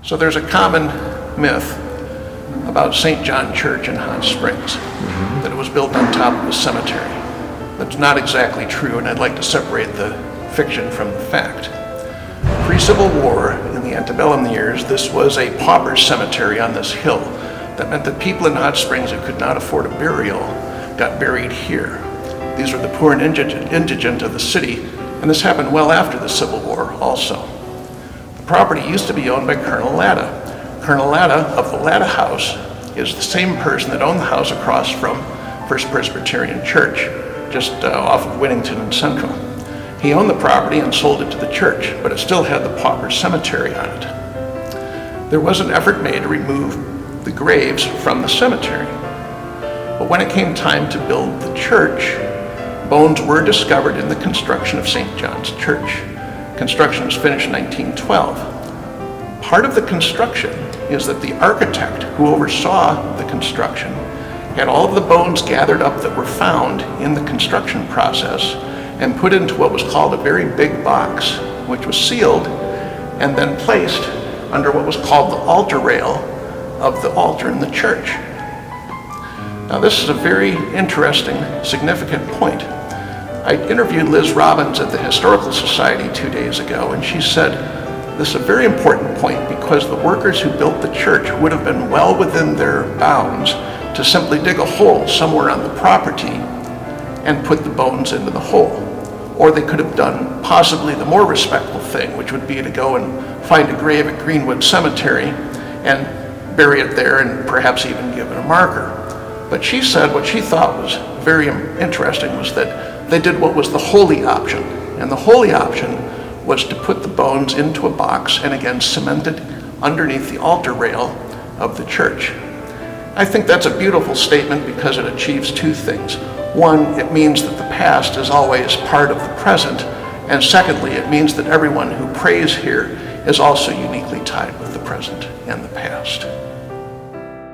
So there's a common myth about St. John Church in Hot Springs, that it was built on top of a cemetery. That's not exactly true, and I'd like to separate the fiction from the fact. Pre-Civil War, in the antebellum years, this was a pauper cemetery on this hill. That meant that people in Hot Springs who could not afford a burial got buried here. These were the poor and indigent of the city, and this happened well after the Civil War also. The property used to be owned by Colonel Latta. Colonel Latta of the Latta House is the same person that owned the house across from First Presbyterian Church, just off of Whittington and Central. He owned the property and sold it to the church, but it still had the pauper cemetery on it. There was an effort made to remove the graves from the cemetery. But when it came time to build the church, bones were discovered in the construction of St. John's Church. Construction was finished in 1912. Part of the construction is that the architect who oversaw the construction had all of the bones gathered up that were found in the construction process and put into what was called a very big box, which was sealed and then placed under what was called the altar rail of the altar in the church. Now this is a very interesting, significant point. I interviewed Liz Robbins at the Historical Society 2 days ago, and she said, this is a very important point because the workers who built the church would have been well within their bounds to simply dig a hole somewhere on the property and put the bones into the hole. Or they could have done possibly the more respectful thing, which would be to go and find a grave at Greenwood Cemetery and bury it there and perhaps even give it a marker. But she said what she thought was very interesting was that they did what was the holy option. And the holy option was to put the bones into a box and again cement it underneath the altar rail of the church. I think that's a beautiful statement because it achieves two things. One, it means that the past is always part of the present. And secondly, it means that everyone who prays here is also uniquely tied with the present and the past.